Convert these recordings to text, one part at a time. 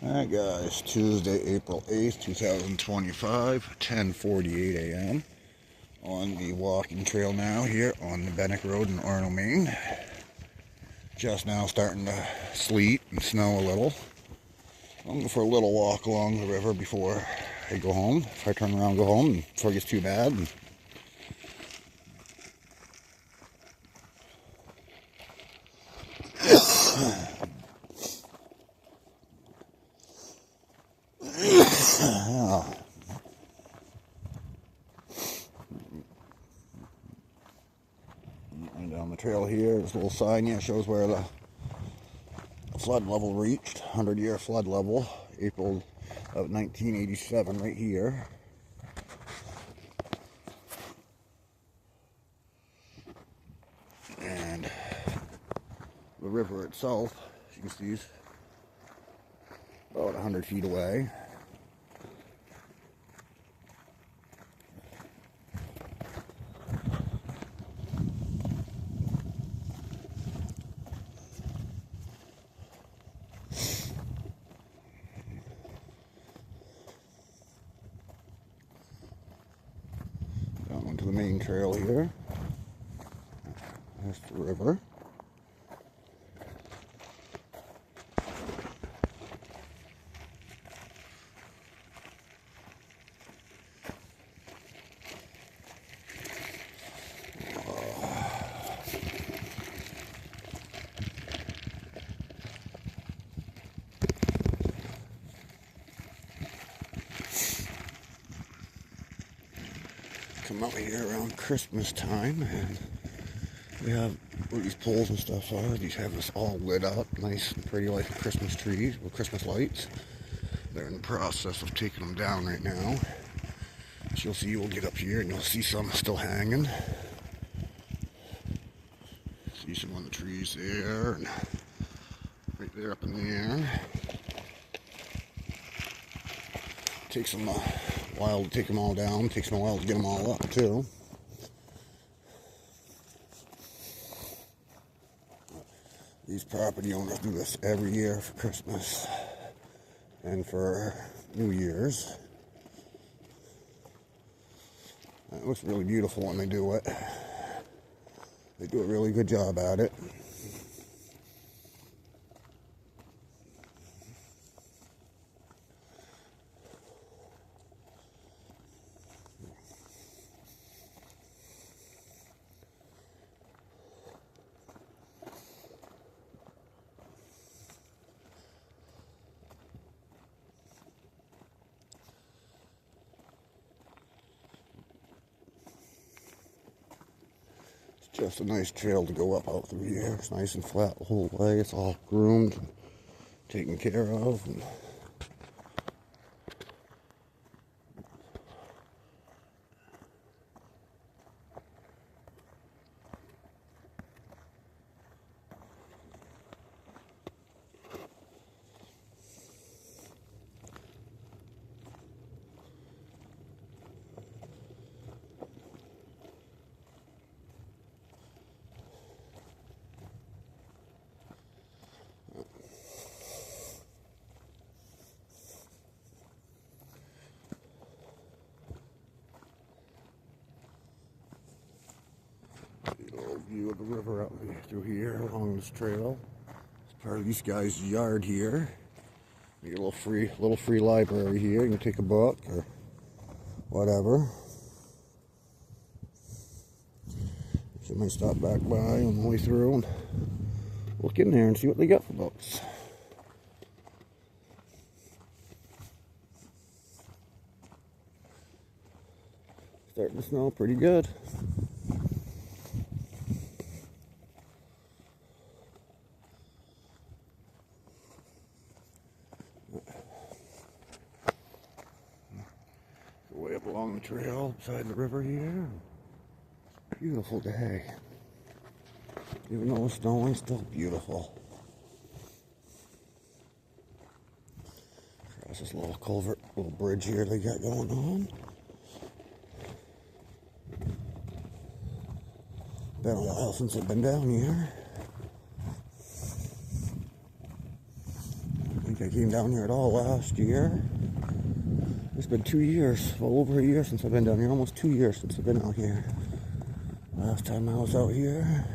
Alright guys, Tuesday, April 8th, 2025, 10:48 a.m. on the walking trail now here on the Bennick Road in Orono, Maine. Just now starting to sleet and snow a little. I'm going for a little walk along the river before I go home. If I turn around and go home before it gets too bad. And down the trail here, there's a little sign here that shows where the flood level reached. 100-year flood level, April of 1987, right here. And the river itself, as you can see, is about 100 feet away. Down to the main trail here. There's the river. Come out here around Christmas time, and we have where these poles and stuff are. These have us all lit up, nice and pretty, like Christmas trees with Christmas lights. They're in the process of taking them down right now. So you'll see, we'll get up here and you'll see some still hanging. See some on the trees there, and right there up in the air. Takes them a while to take them all down. Takes them a while to get them all up too. These property owners do this every year for Christmas and for New Year's. It looks really beautiful when they do it. They do a really good job at it. Just a nice trail to go up out through here. It's nice and flat the whole way. It's all groomed, taken care of. And view of the river out through here along this trail. It's part of these guys' yard here. You get a little free library here. You can take a book or whatever. So you might stop back by on the way through and look in there and see what they got for books. Starting to snow pretty good. Way up along the trail beside the river here. Beautiful day. Even though it's snowing, still beautiful. Across this little culvert, little bridge here they got going on. Been a while since I've been down here. think I came down here at all last year. It's been 2 years, well over a year since I've been down here, almost 2 years since I've been out here. Last time I was out here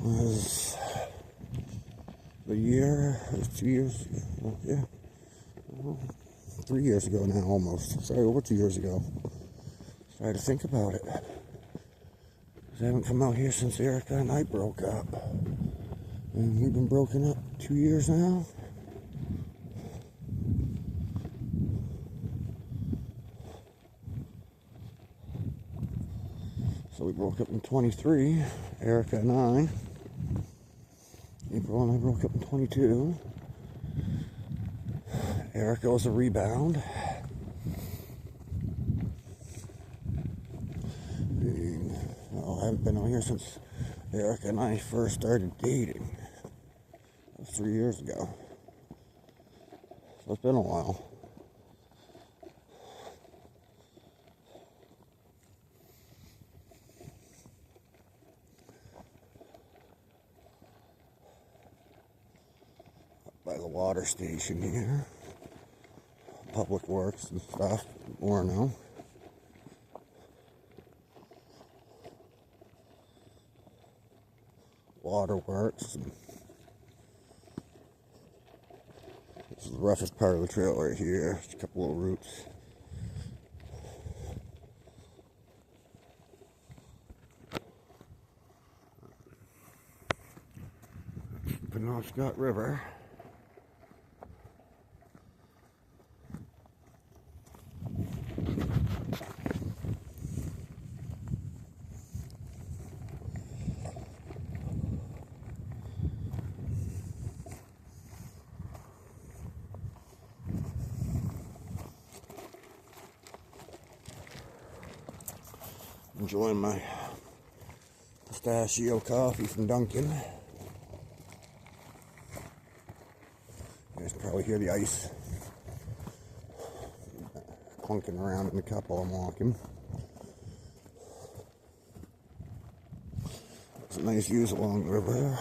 was it was 2 years, well, yeah, well, 3 years ago now almost. Sorry, over 2 years ago. Try to think about it. I haven't come out here since Erica and I broke up. And we've been broken up 2 years now. So we broke up in 23, Erica and I. April and I broke up in 22. Erica was a rebound. I haven't been out here since Erica and I first started dating. That was 3 years ago. So it's been a while. By the water station here. Public Works and stuff. Orono. Waterworks. And this is the roughest part of the trail right here. Just a couple of roots. Penobscot River. Enjoying my pistachio coffee from Dunkin'. You guys can probably hear the ice clunking around in the cup while I'm walking. Some nice views along the river.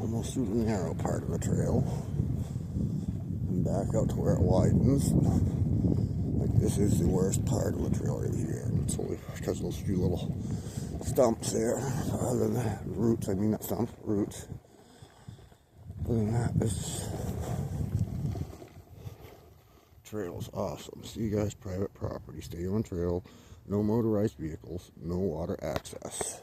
Almost through the narrow part of the trail and back out to where it widens. Like, this is the worst part of the trail right here, and it's only because of those few little stumps there. Other than that, roots, I mean not stumps, roots. Other than that, this trail is awesome. See you guys, private property, stay on trail, no motorized vehicles, no water access.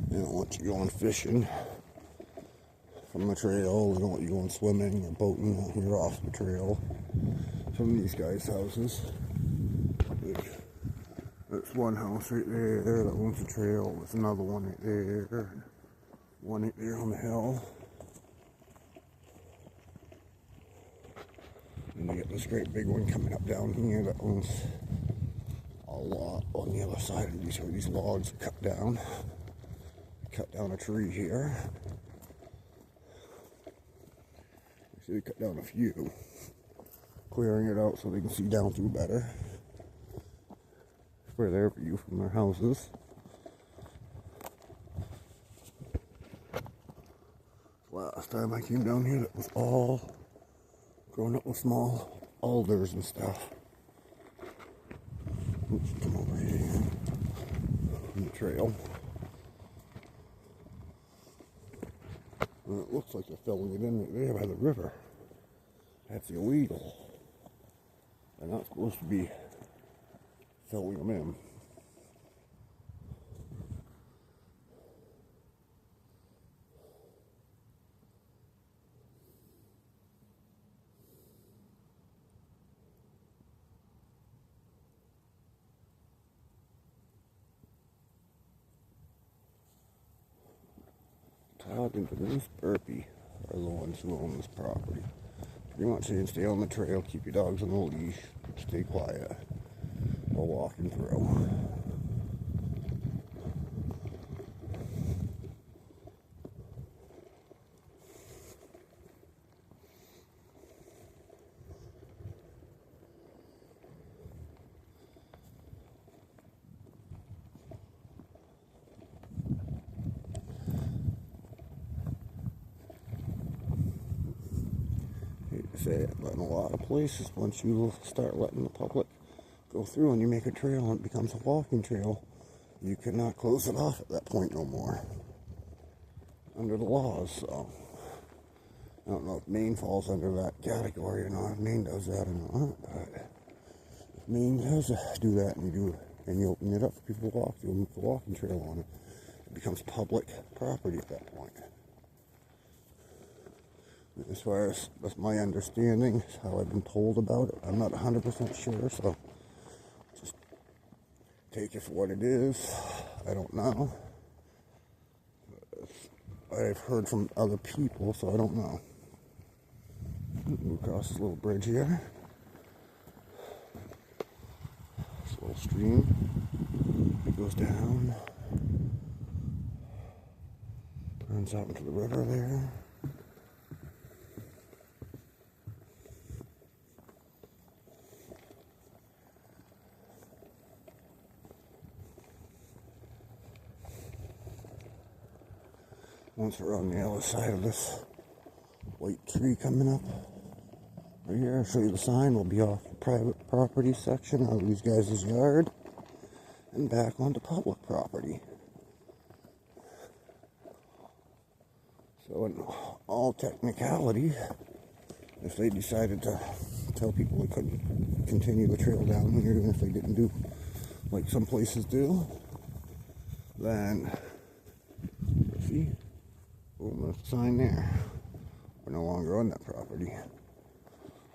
They don't want you going fishing from the trail. They don't want you going swimming or boating. You're off the trail from these guys' houses. There's one house right there that owns the trail. There's another one right there. One right there on the hill. And you get this great big one coming up down here that owns a lot on the other side of these, where these logs are cut down. Cut down a tree here. See, they cut down a few. clearing it out so they can see down through better for their view from their houses. Last time I came down here, that was all grown up with small alders and stuff. Oops, come over here on the trail. And it looks like they're filling it in there by the river. That's illegal. They're not supposed to be filling them in. Todd and Denise Burpee are the ones who own this property. Pretty much saying stay on the trail, keep your dogs on the leash, stay quiet while walking through. Say it, but in a lot of places, once you start letting the public go through and you make a trail and it becomes a walking trail, you cannot close it off at that point no more under the laws. So I don't know if Maine falls under that category or not. If Maine does that or not, but if Maine does do that and you open it up for people to walk through and put the walking trail on it, it becomes public property at that point. As far as that's my understanding, how I've been told about it. I'm not 100% sure, so just take it for what it is. I don't know. I've heard from other people, so I don't know. Move across this little bridge here. This little stream. It goes down. Turns out into the river there. Once we're on the other side of this white tree coming up right here, I'll show you the sign. We'll be off the private property section of these guys' yard and back onto public property. So in all technicality, if they decided to tell people they couldn't continue the trail down here, even if they didn't do like some places do, then see, boom, there's a sign there. We're no longer on that property.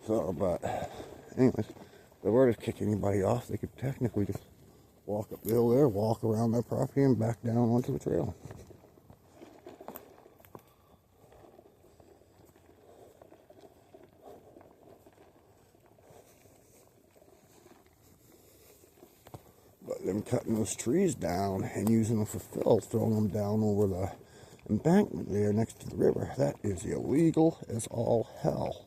So, but anyways, if they were to kick anybody off, they could technically just walk up the hill there, walk around their property, and back down onto the trail. But them cutting those trees down and using them for fill, throwing them down over the embankment there next to the river, that is illegal as all hell.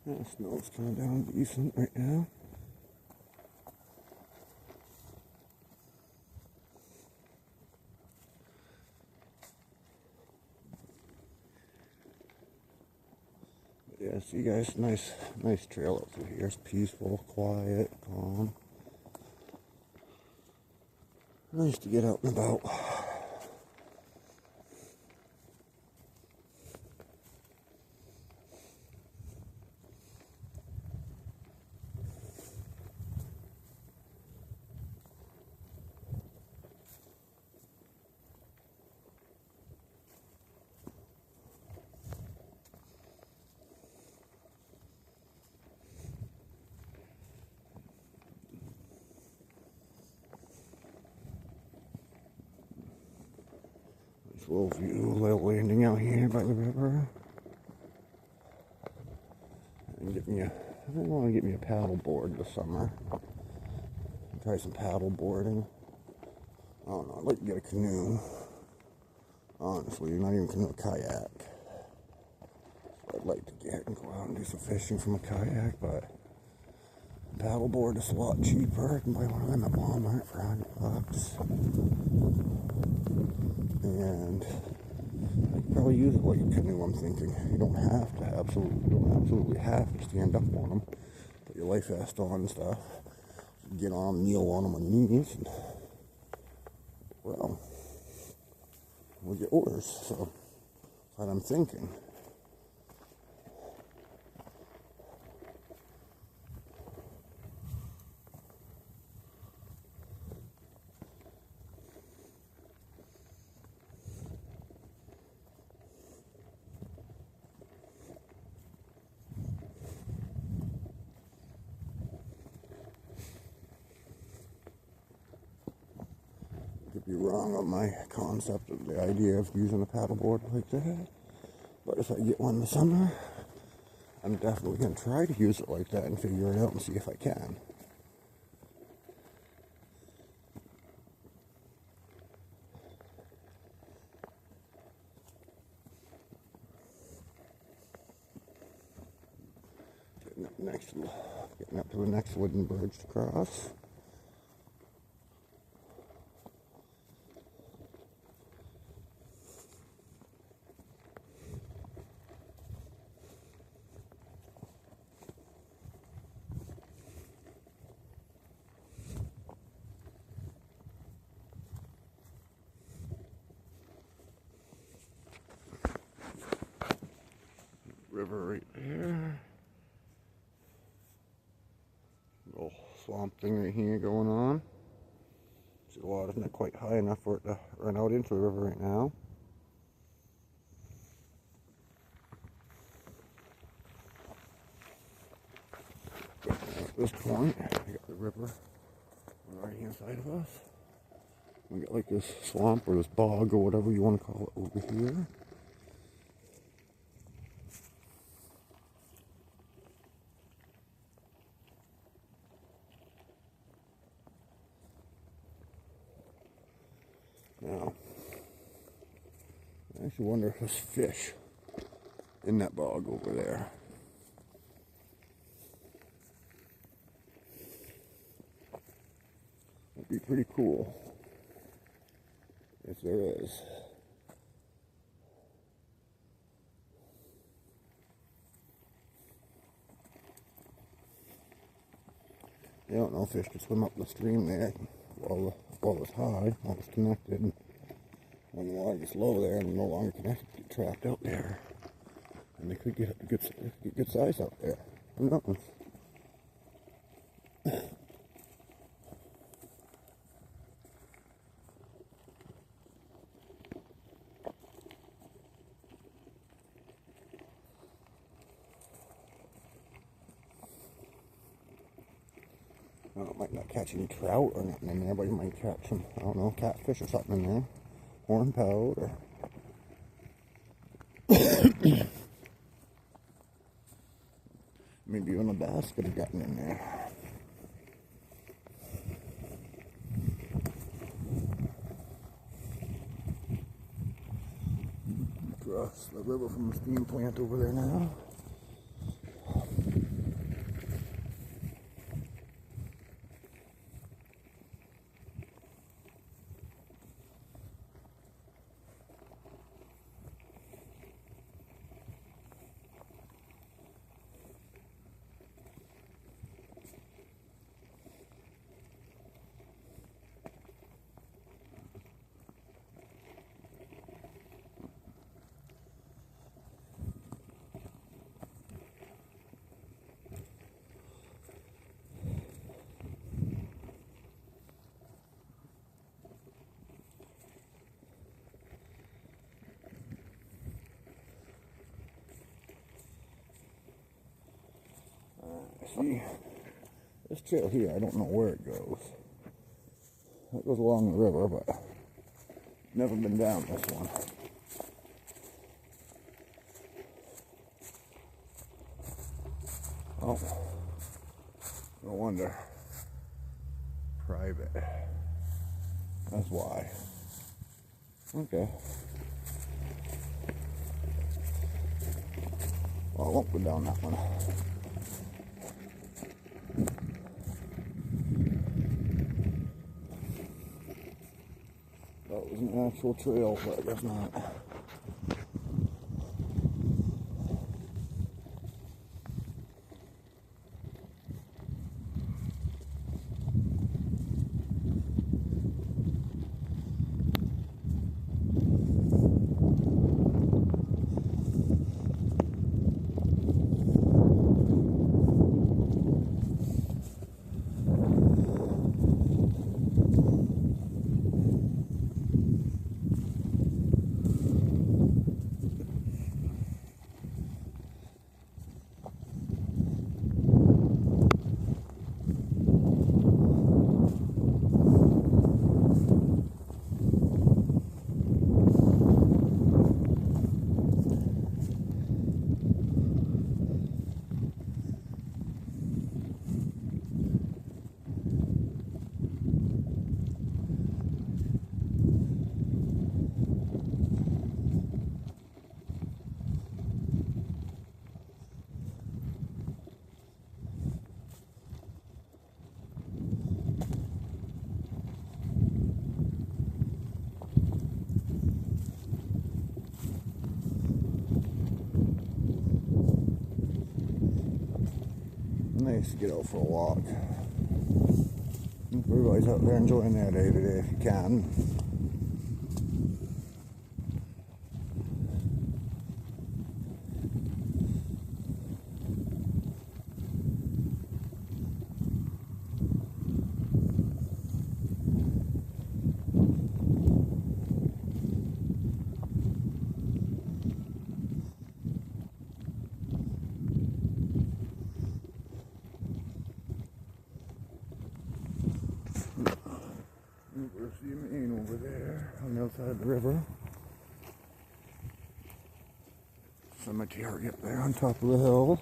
Yeah, snow's coming down decent right now. But yeah, see guys, nice trail out through here. It's peaceful, quiet, calm. Nice to get out and about. Nice little view, little landing out here by the river. And I want to get me a paddle board this summer. Try some paddle boarding. I don't know, I'd like to get a canoe. Honestly, not even canoe, a kayak. I'd like to get and go out and do some fishing from a kayak, but a paddle board is a lot cheaper. I can buy one of them at Walmart for $100. And I could probably use it like a canoe, I'm thinking. You don't absolutely have to stand up on them. Put your life vest on and stuff. Get on them, kneel on them on your knees, and well, we'll get orders. So that's what I'm thinking. Be wrong on my concept of the idea of using a paddleboard like that, but if I get one this summer, I'm definitely going to try to use it like that and figure it out and see if I can. Getting up to the next wooden bridge to cross. River right there. Little swamp thing right here going on. See, the water's not quite high enough for it to run out into the river right now. But at this point, we got the river on the right hand side of us. We got like this swamp or this bog or whatever you want to call it over here. Now, I actually wonder if there's fish in that bog over there. That'd be pretty cool if there is. I don't know if fish can swim up the stream there while it's high, while it's connected. And when the water gets low there and no longer connected, get trapped out there. And they could get a good size out there. Who knows? Well, it might not catch any trout or nothing in there, but you might catch some, I don't know, catfish or something in there. Horn pout or... maybe even a bass could have gotten in there. Across the river from the steam plant over there now. See, this trail here, I don't know where it goes. It goes along the river, but never been down this one. Oh, no wonder. Private. That's why. Okay. Well, I won't go down that one. That was an actual trail, but I guess not. Nice to get out for a walk. Everybody's out there enjoying their day today if you can. University of Maine over there on the outside of the river. Cemetery up there on top of the hill.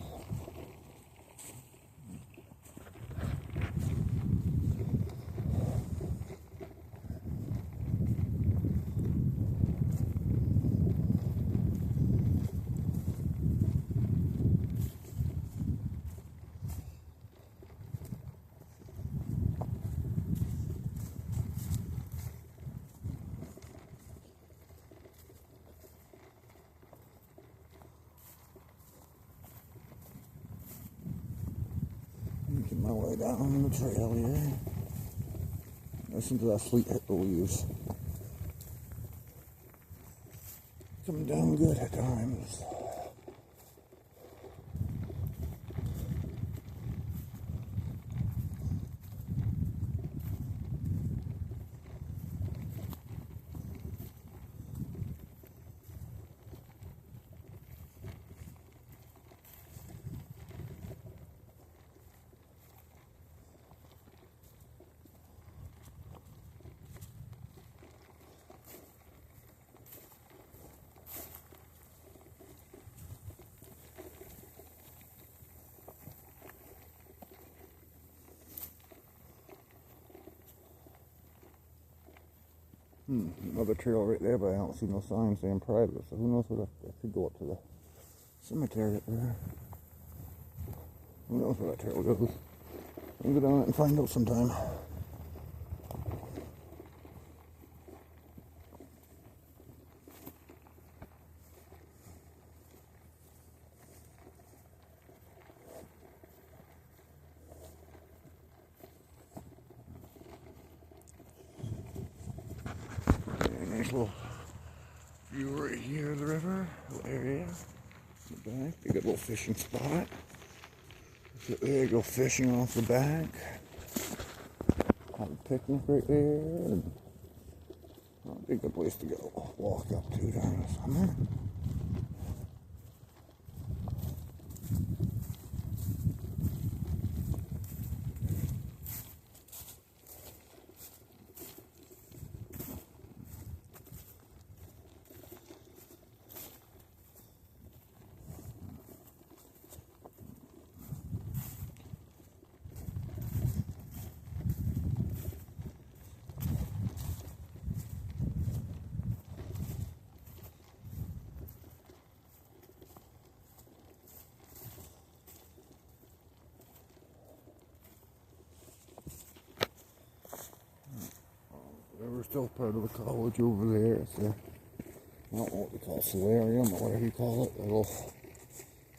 Making my way down the trail here. Listen to that fleet hit the leaves. Coming down good at times. Another trail right there, but I don't see no sign saying private, so who knows where I could go up to the cemetery up there. Who knows where that trail goes. I'll go down it and find out sometime. Nice little view right here of the river, little area. In the back, a good little fishing spot. Sit there, go fishing off the bank. Have a picnic right there. And that'd be a good place to go walk up to during the summer. still part of the college over there. It's a, I don't know what they call it, solarium or whatever you call it. A little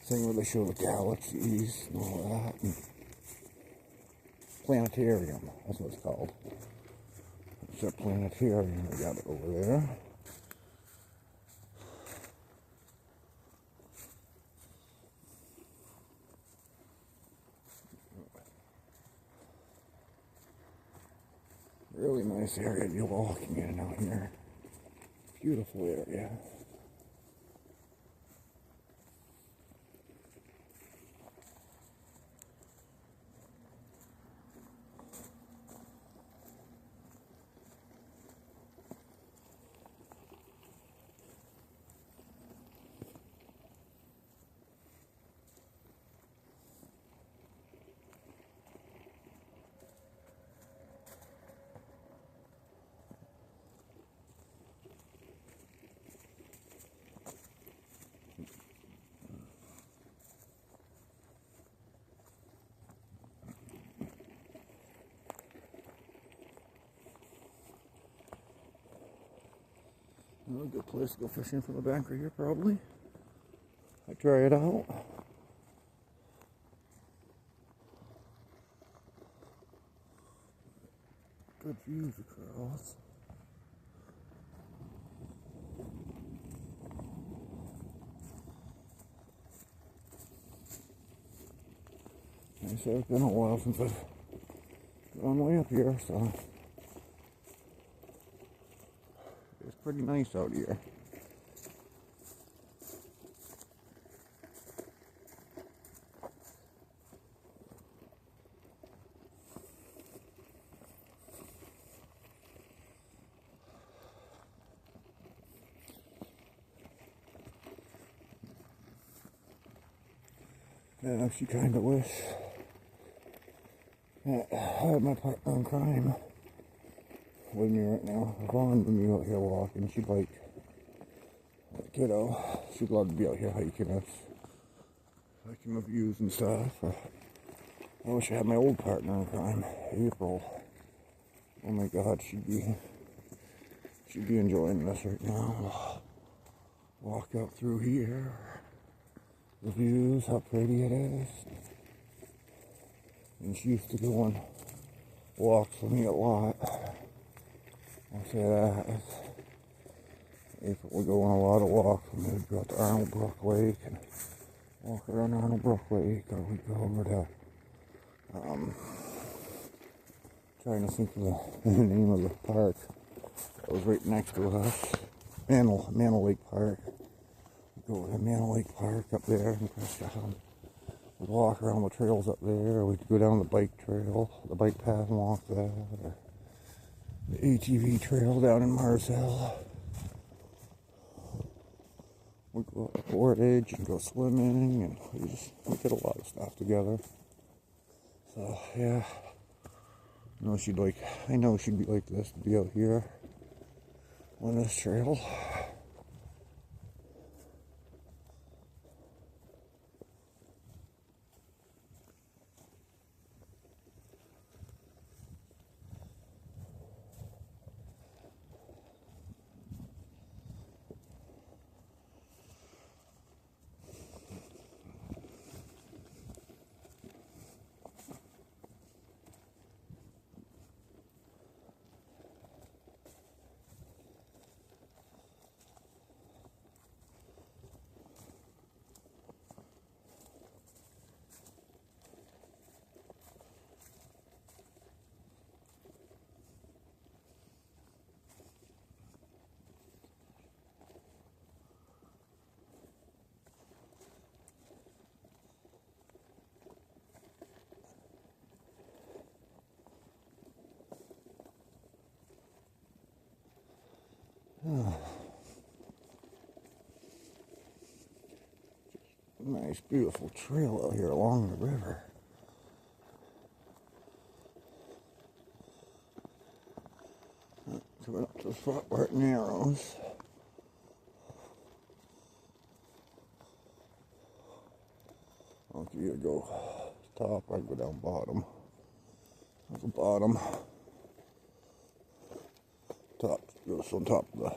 thing where they show the galaxies and all that. And planetarium, that's what it's called. It's a planetarium, they got it over there. Really nice area to be walking in out here. Beautiful area. Well, a good place to go fishing from the bank right here, probably. I'd try it out. Good views across. Like I said, it's been a while since I've gone way up here, so it's pretty nice out here. I actually kind of wish that I had my partner in crime with me right now. Vaughn would be out here walking. She'd like, kiddo, she'd love to be out here hiking us, hiking the views and stuff. I wish I had my old partner in crime, April. Oh my God, she'd be enjoying this right now. Walk up through here. The views, how pretty it is. And she used to go on walks with me a lot. I'll say that. April would go on a lot of walks, and we'd go out to Arnold Brook Lake and walk around Arnold Brook Lake, or we'd go over to, trying to think of the name of the park that was right next to us, Mantle Lake Park. Go to Mantle Lake Park up there and we'd walk around the trails up there, or we'd go down the bike trail, the bike path and walk that, or the ATV trail down in Marcel. We'd go up to Portage and go swimming, and we did a lot of stuff together. So yeah, I know she'd be like this to be out here on this trail. Nice, beautiful trail out here along the river. Coming up to the spot where it narrows. I don't either go top or I go down bottom. There's the bottom. Top Just on top of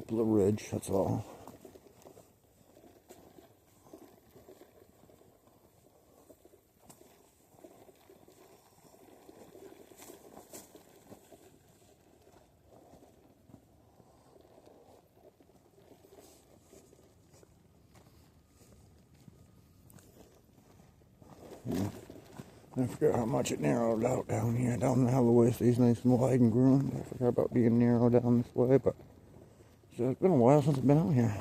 the ridge, that's all. I forgot how much it narrowed out down here. Down the alleyway stays nice and wide and groomed. I forgot about being narrow down this way, but it's been a while since I've been out here.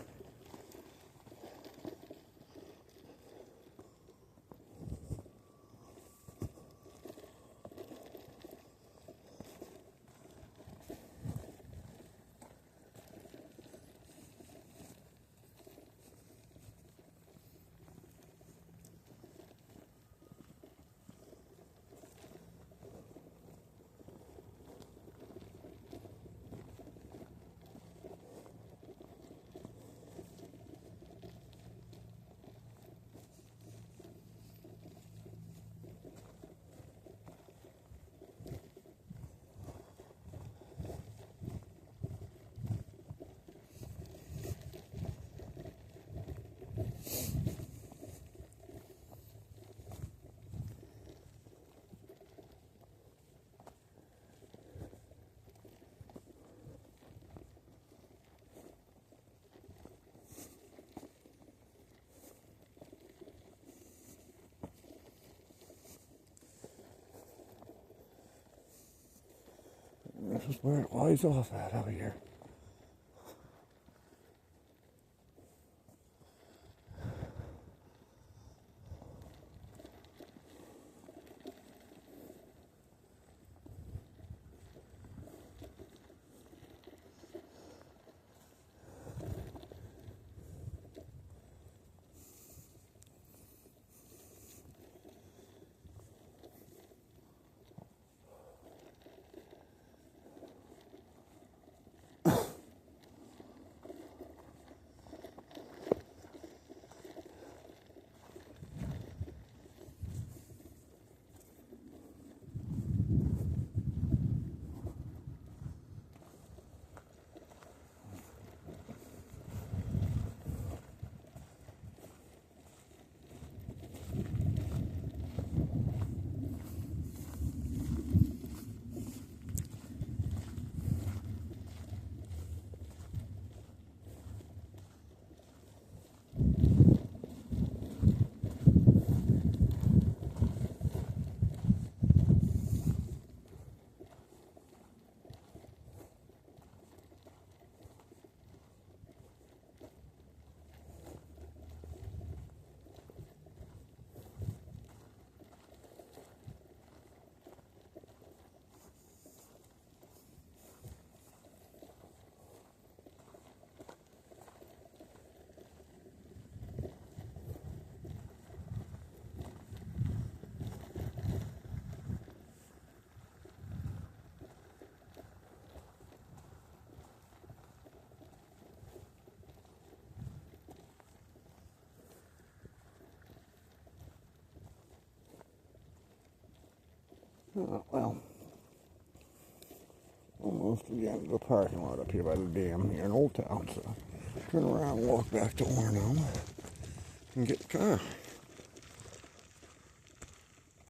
This is where it lies off at out here. Oh, well, almost to the end of the parking lot up here by the dam here in Old Town. So turn around and walk back to Orono and get the car.